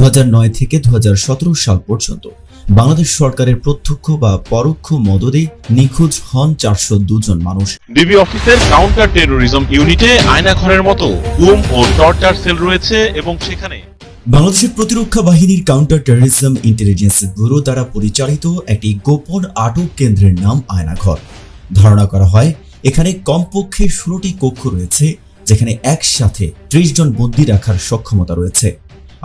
2009 থেকে 2017 সাল পর্যন্ত বাংলাদেশ সরকারের প্রত্যক্ষ বা পরোক্ষ মদদে নিখোঁজ হন 402 জন মানুষ। ডিবি অফিসের কাউন্টার টেরোরিজম ইউনিটে আয়নাঘরের মতো গুম ও টর্চার সেল রয়েছে এবং সেখানে বাংলাদেশের প্রতিরক্ষা বাহিনীর কাউন্টার টেরোরিজম ইন্টেলিজেন্স ব্যুরো দ্বারা পরিচালিত একটি গোপন আটক কেন্দ্রের নাম আয়নাঘর। ধারণা করা হয় এখানে কমপক্ষে 16টি কক্ষ রয়েছে, যেখানে একসাথে 30 জন বন্দী রাখার সক্ষমতা রয়েছে।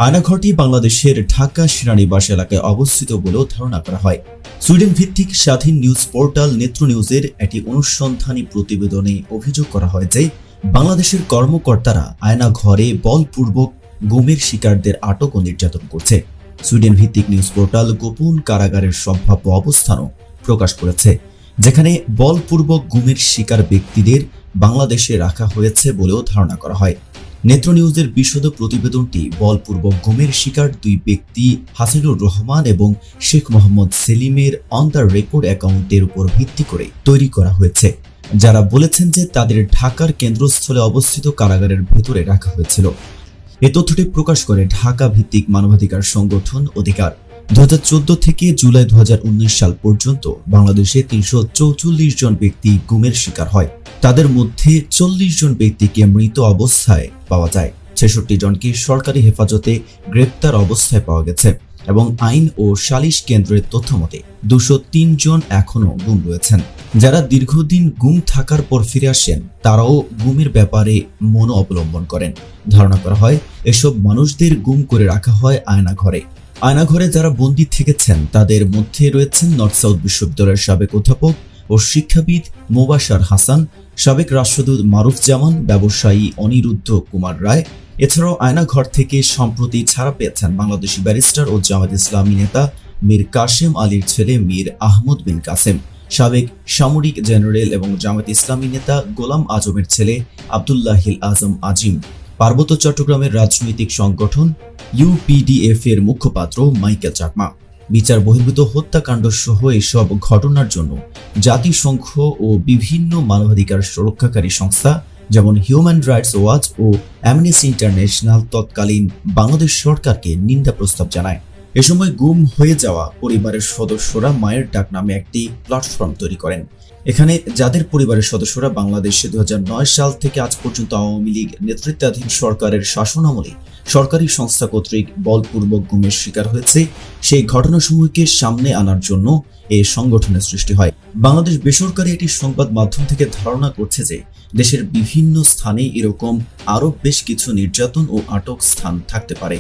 আয়নাঘরটি বাংলাদেশের ঢাকা সেনানিবাস এলাকায় অবস্থিত বলেও ধারণা করা হয়। সুইডেন ভিত্তিক স্বাধীন নিউজ পোর্টাল নেত্র নিউজের একটি অনুসন্ধানী প্রতিবেদনে অভিযোগ করা হয় যে বাংলাদেশের কর্মকর্তারা আয়নাঘরে বলপূর্বক গুমের শিকারদের আটক ও নির্যাতন করছে। সুইডেন ভিত্তিক নিউজ পোর্টাল গোপন কারাগারের সম্ভাব্য অবস্থানও প্রকাশ করেছে, যেখানে বলপূর্বক গুমের শিকার ব্যক্তিদের বাংলাদেশে রাখা হয়েছে বলেও ধারণা করা হয়। নেত্র নিউজের বিশদ প্রতিবেদনটি বলপূর্বক গুমের শিকার দুই ব্যক্তি হাসিনুর রহমান এবং শেখ মোহাম্মদ সেলিমের অন দ্য রেকর্ড অ্যাকাউন্টের উপর ভিত্তি করে তৈরি করা হয়েছে, যারা বলেছেন যে তাদের ঢাকার কেন্দ্রস্থলে অবস্থিত কারাগারের ভেতরে রাখা হয়েছিল। এই তথ্যটি প্রকাশ করে ঢাকা ভিত্তিক মানবাধিকার সংগঠন অধিকার। 2014 থেকে জুলাই 2019 সাল পর্যন্ত বাংলাদেশে 344 জন ব্যক্তি গুমের শিকার হয়। তাদের মধ্যে 40 জন ব্যক্তিকে মৃত অবস্থায় পাওয়া যায়, 66 জনকে সরকারি হেফাজতে গ্রেপ্তার অবস্থায় পাওয়া গেছে এবং আইন ও সালিশ কেন্দ্রের তথ্য মতে 203 জন এখনও গুম রয়েছেন। যারা দীর্ঘদিন গুম থাকার পর ফিরে আসেন তারাও গুমের ব্যাপারে মনো অবলম্বন করেন। ধারণা করা হয় এসব মানুষদের গুম করে রাখা হয় আয়নাঘরে। আয়নাঘরে যারা বন্দী থেকেছেন তাদের মধ্যে রয়েছেন নর্থ সাউথ বিশ্ববিদ্যালয়ের সাবেক অধ্যাপক ও শিক্ষাবিদ মোবাশার হাসান, সাবেক রাষ্ট্রদূত মারুফ জামান, ব্যবসায়ী অনিরুদ্ধ কুমার রায়। এছাড়াও আয়নাঘর থেকে সম্প্রতি ছাড়া পেয়েছেন বাংলাদেশি ব্যারিস্টার ও জামায়াত ইসলামী নেতা মীর কাসেম আলীর ছেলে মীর আহমদ বিন কাসেম, সাবেক সামরিক জেনারেল এবং জামায়াত ইসলামী নেতা গোলাম আজমের ছেলে আব্দুল্লাহিল আজম আজিম, পার্বত্য চট্টগ্রামের রাজনৈতিক সংগঠন ইউপিডিএফ এর মুখপাত্র মাইকেল চাকমা। বিচার বহির্ভূত হত্যাকাণ্ড সহ এসব ঘটনার জন্য জাতিসংঘ ও বিভিন্ন মানবাধিকার সুরক্ষাকারী সংস্থা যেমন হিউম্যান রাইটস ওয়াচ ও অ্যামনেস্টি ইন্টারন্যাশনাল তৎকালীন বাংলাদেশ সরকারকে নিন্দা প্রস্তাব জানায়। এ সময় গুম হয়ে যাওয়া পরিবারের সদস্যরা মায়ের ডাক নামে একটি প্ল্যাটফর্ম তৈরি করেন। এখানে যাদের পরিবারের সদস্যরা বাংলাদেশে 2009 সাল থেকে আজ পর্যন্ত আওয়ামী লীগ নেতৃত্বাধীন সরকারের শাসনামলে সরকারি সংস্থা কর্তৃক বলপূর্বক গুমের শিকার হয়েছে, সেই ঘটনাসমূহকে সামনে আনার জন্য এই সংগঠনের সৃষ্টি হয়। বাংলাদেশ বেসরকারি একটি সংবাদ মাধ্যম থেকে ধারণা করছে যে দেশের বিভিন্ন স্থানে এরকম আরও বেশ কিছু নির্যাতন ও আটক স্থান থাকতে পারে।